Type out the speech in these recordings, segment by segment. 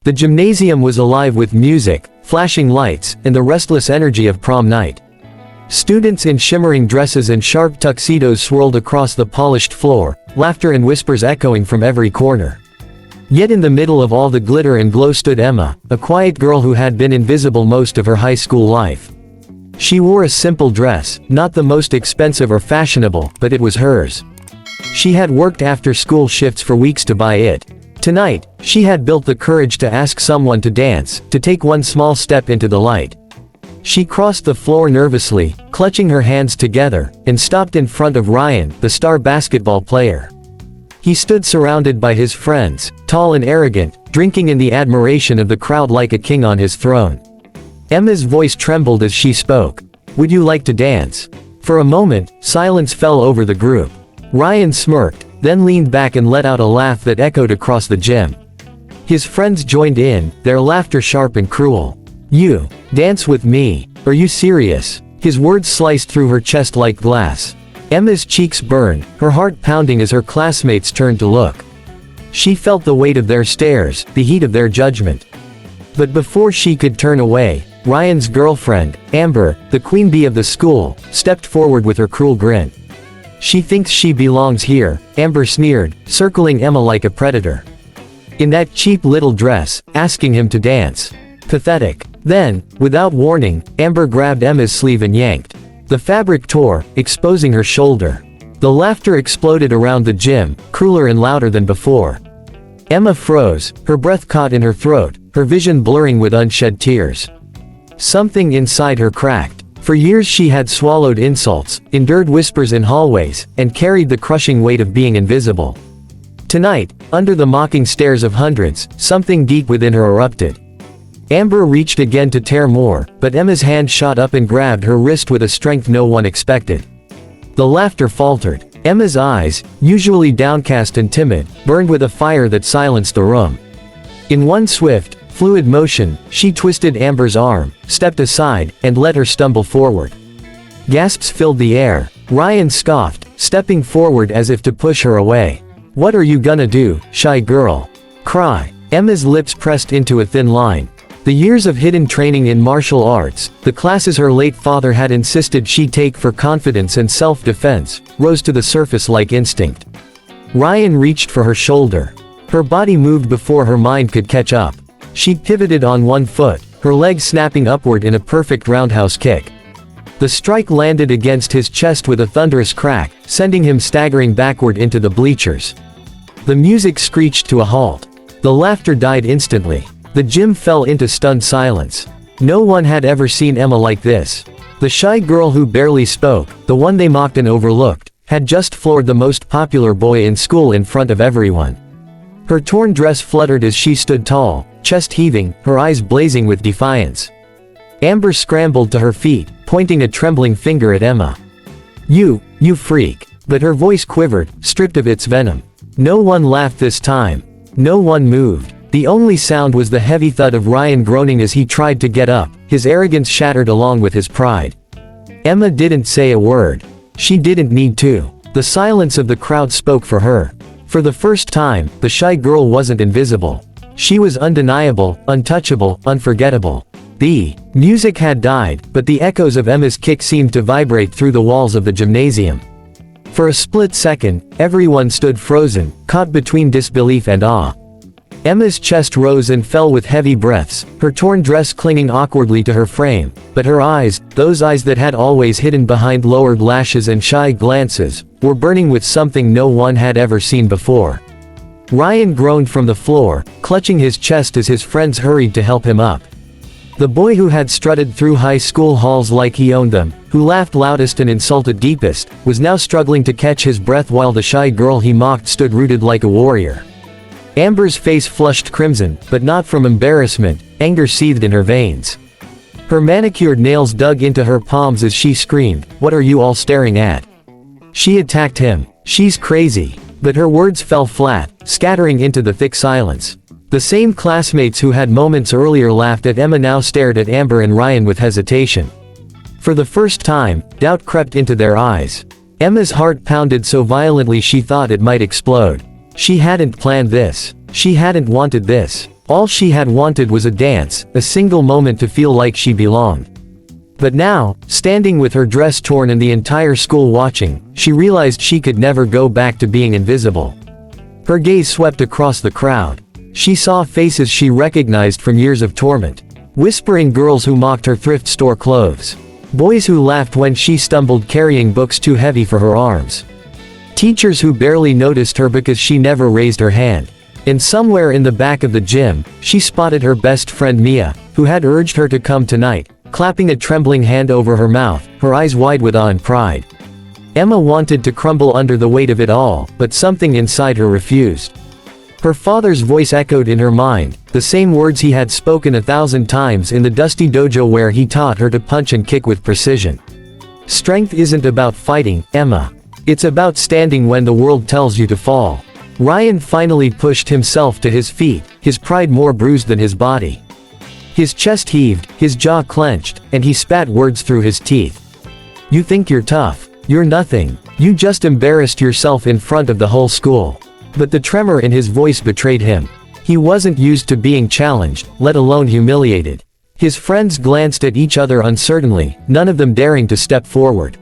The gymnasium was alive with music, flashing lights, and the restless energy of prom night. Students in shimmering dresses and sharp tuxedos swirled across the polished floor, laughter and whispers echoing from every corner. Yet in the middle of all the glitter and glow stood Emma, a quiet girl who had been invisible most of her high school life. She wore a simple dress, not the most expensive or fashionable, but it was hers. She had worked after-school shifts for weeks to buy it. Tonight, she had built the courage to ask someone to dance, to take one small step into the light. She crossed the floor nervously, clutching her hands together, and stopped in front of Ryan, the star basketball player. He stood surrounded by his friends, tall and arrogant, drinking in the admiration of the crowd like a king on his throne. Emma's voice trembled as she spoke. "Would you like to dance?" For a moment, silence fell over the group. Ryan smirked, then leaned back and let out a laugh that echoed across the gym. His friends joined in, their laughter sharp and cruel. "You dance with me? Are you serious?" His words sliced through her chest like glass. Emma's cheeks burned, her heart pounding as her classmates turned to look. She felt the weight of their stares, the heat of their judgment. But before she could turn away, Ryan's girlfriend, Amber, the queen bee of the school, stepped forward with her cruel grin. "She thinks she belongs here," Amber sneered, circling Emma like a predator. "In that cheap little dress, asking him to dance. Pathetic." Then, without warning, Amber grabbed Emma's sleeve and yanked. The fabric tore, exposing her shoulder. The laughter exploded around the gym, crueler and louder than before. Emma froze, her breath caught in her throat, her vision blurring with unshed tears. Something inside her cracked. For years she had swallowed insults, endured whispers in hallways, and carried the crushing weight of being invisible. Tonight, under the mocking stares of hundreds, something deep within her erupted. Amber reached again to tear more, but Emma's hand shot up and grabbed her wrist with a strength no one expected. The laughter faltered. Emma's eyes, usually downcast and timid, burned with a fire that silenced the room. In one swift, fluid motion, she twisted Amber's arm, stepped aside, and let her stumble forward. Gasps filled the air. Ryan scoffed, stepping forward as if to push her away. "What are you gonna do, shy girl? Cry?" Emma's lips pressed into a thin line. The years of hidden training in martial arts, the classes her late father had insisted she take for confidence and self-defense, rose to the surface like instinct. Ryan reached for her shoulder. Her body moved before her mind could catch up. She pivoted on one foot, her leg snapping upward in a perfect roundhouse kick. The strike landed against his chest with a thunderous crack, sending him staggering backward into the bleachers. The music screeched to a halt. The laughter died instantly. The gym fell into stunned silence. No one had ever seen Emma like this. The shy girl who barely spoke, the one they mocked and overlooked, had just floored the most popular boy in school in front of everyone. Her torn dress fluttered as she stood tall, chest heaving, her eyes blazing with defiance. Amber scrambled to her feet, pointing a trembling finger at Emma. You freak." But her voice quivered, stripped of its venom. No one laughed this time. No one moved. The only sound was the heavy thud of Ryan groaning as he tried to get up, his arrogance shattered along with his pride. Emma didn't say a word. She didn't need to. The silence of the crowd spoke for her. For the first time, the shy girl wasn't invisible. She was undeniable, untouchable, unforgettable. The music had died, but the echoes of Emma's kick seemed to vibrate through the walls of the gymnasium. For a split second, everyone stood frozen, caught between disbelief and awe. Emma's chest rose and fell with heavy breaths, her torn dress clinging awkwardly to her frame, but her eyes, those eyes that had always hidden behind lowered lashes and shy glances, were burning with something no one had ever seen before. Ryan groaned from the floor, clutching his chest as his friends hurried to help him up. The boy who had strutted through high school halls like he owned them, who laughed loudest and insulted deepest, was now struggling to catch his breath while the shy girl he mocked stood rooted like a warrior. Amber's face flushed crimson, but not from embarrassment. Anger seethed in her veins. Her manicured nails dug into her palms as she screamed, "What are you all staring at?" She attacked him. "She's crazy." But her words fell flat, scattering into the thick silence. The same classmates who had moments earlier laughed at Emma now stared at Amber and Ryan with hesitation. For the first time, doubt crept into their eyes. Emma's heart pounded so violently she thought it might explode. She hadn't planned this. She hadn't wanted this. All she had wanted was a dance, a single moment to feel like she belonged. But now, standing with her dress torn and the entire school watching, she realized she could never go back to being invisible. Her gaze swept across the crowd. She saw faces she recognized from years of torment. Whispering girls who mocked her thrift store clothes. Boys who laughed when she stumbled carrying books too heavy for her arms. Teachers who barely noticed her because she never raised her hand. And somewhere in the back of the gym, she spotted her best friend Mia, who had urged her to come tonight, clapping a trembling hand over her mouth, her eyes wide with awe and pride. Emma wanted to crumble under the weight of it all, but something inside her refused. Her father's voice echoed in her mind, the same words he had spoken 1,000 times in the dusty dojo where he taught her to punch and kick with precision. Strength isn't about fighting, Emma. It's about standing when the world tells you to fall. Ryan finally pushed himself to his feet, his pride more bruised than his body. His chest heaved, his jaw clenched, and he spat words through his teeth. "You think you're tough. You're nothing. You just embarrassed yourself in front of the whole school." But the tremor in his voice betrayed him. He wasn't used to being challenged, let alone humiliated. His friends glanced at each other uncertainly, none of them daring to step forward.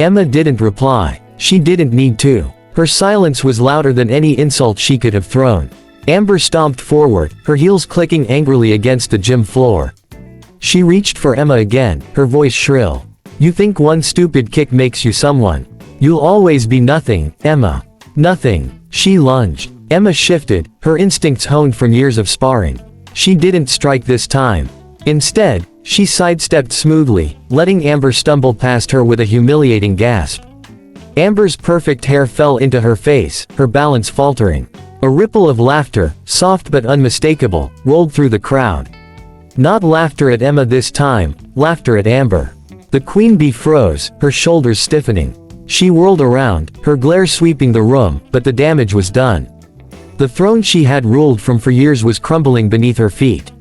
Emma didn't reply. She didn't need to. Her silence was louder than any insult she could have thrown. Amber stomped forward, her heels clicking angrily against the gym floor. She reached for Emma again, her voice shrill. "You think one stupid kick makes you someone. You'll always be nothing, Emma. Nothing." She lunged. Emma shifted, her instincts honed from years of sparring. She didn't strike this time. Instead, she sidestepped smoothly, letting Amber stumble past her with a humiliating gasp. Amber's perfect hair fell into her face, her balance faltering. A ripple of laughter, soft but unmistakable, rolled through the crowd. Not laughter at Emma this time, laughter at Amber. The queen bee froze, her shoulders stiffening. She whirled around, her glare sweeping the room, but the damage was done. The throne she had ruled from for years was crumbling beneath her feet.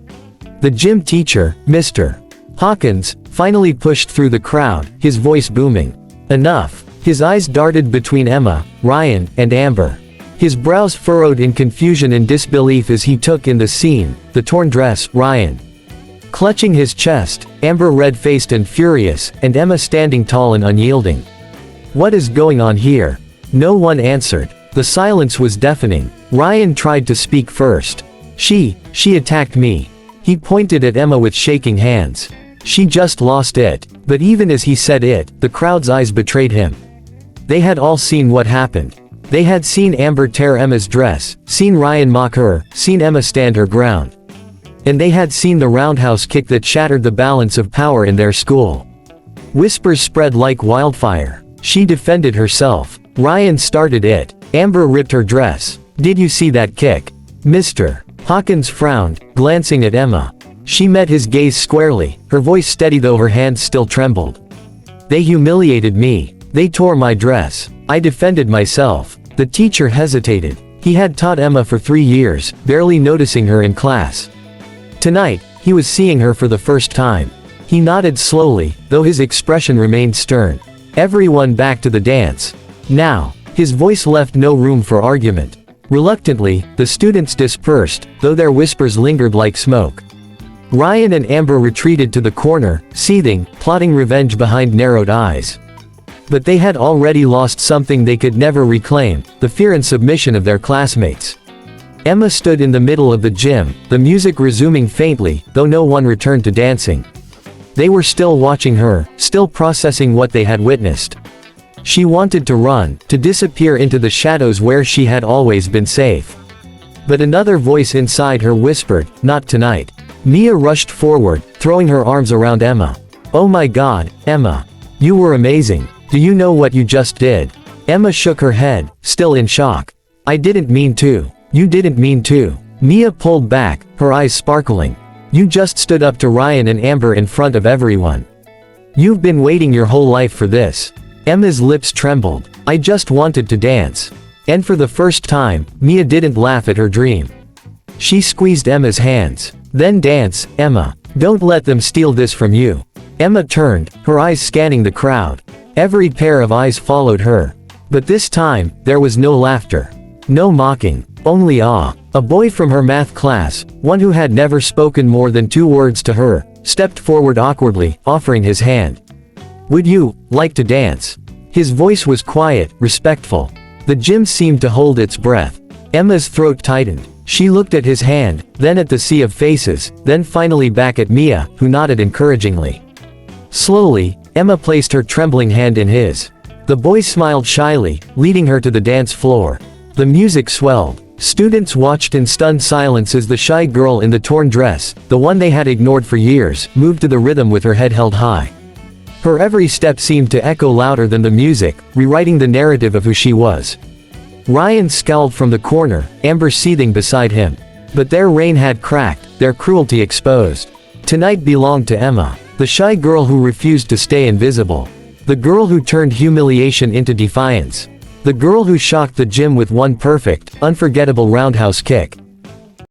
The gym teacher, Mr. Hawkins, finally pushed through the crowd, his voice booming. Enough. His eyes darted between Emma, Ryan, and Amber. His brows furrowed in confusion and disbelief as he took in the scene, the torn dress, Ryan clutching his chest, Amber red-faced and furious, and Emma standing tall and unyielding. What is going on here? No one answered. The silence was deafening. Ryan tried to speak first. She attacked me. He pointed at Emma with shaking hands. She just lost it. But even as he said it, the crowd's eyes betrayed him. They had all seen what happened. They had seen Amber tear Emma's dress, seen Ryan mock her, seen Emma stand her ground. And they had seen the roundhouse kick that shattered the balance of power in their school. Whispers spread like wildfire. She defended herself. Ryan started it. Amber ripped her dress. Did you see that kick? Mr. Hawkins frowned, glancing at Emma. She met his gaze squarely, her voice steady though her hands still trembled. They humiliated me. They tore my dress. I defended myself. The teacher hesitated. He had taught Emma for 3 years, barely noticing her in class. Tonight, he was seeing her for the first time. He nodded slowly, though his expression remained stern. Everyone back to the dance. Now. His voice left no room for argument. Reluctantly, the students dispersed, though their whispers lingered like smoke. Ryan and Amber retreated to the corner, seething, plotting revenge behind narrowed eyes. But they had already lost something they could never reclaim, the fear and submission of their classmates. Emma stood in the middle of the gym, the music resuming faintly, though no one returned to dancing. They were still watching her, still processing what they had witnessed. She wanted to run, to disappear into the shadows where she had always been safe. But another voice inside her whispered, "Not tonight." Mia rushed forward, throwing her arms around Emma. "Oh my God, Emma. You were amazing. Do you know what you just did?" Emma shook her head, still in shock. "I didn't mean to. You didn't mean to." Mia pulled back, her eyes sparkling. "You just stood up to Ryan and Amber in front of everyone. You've been waiting your whole life for this." Emma's lips trembled. "I just wanted to dance." And for the first time, Mia didn't laugh at her dream. She squeezed Emma's hands. "Then dance, Emma. Don't let them steal this from you." Emma turned, her eyes scanning the crowd. Every pair of eyes followed her. But this time, there was no laughter. No mocking. Only a boy from her math class, one who had never spoken more than 2 words to her, stepped forward awkwardly, offering his hand. "Would you like to dance?" His voice was quiet, respectful. The gym seemed to hold its breath. Emma's throat tightened. She looked at his hand, then at the sea of faces, then finally back at Mia, who nodded encouragingly. Slowly, Emma placed her trembling hand in his. The boy smiled shyly, leading her to the dance floor. The music swelled. Students watched in stunned silence as the shy girl in the torn dress, the one they had ignored for years, moved to the rhythm with her head held high. Her every step seemed to echo louder than the music, rewriting the narrative of who she was. Ryan scowled from the corner, Amber seething beside him. But their reign had cracked, their cruelty exposed. Tonight belonged to Emma, the shy girl who refused to stay invisible. The girl who turned humiliation into defiance. The girl who shocked the gym with one perfect, unforgettable roundhouse kick.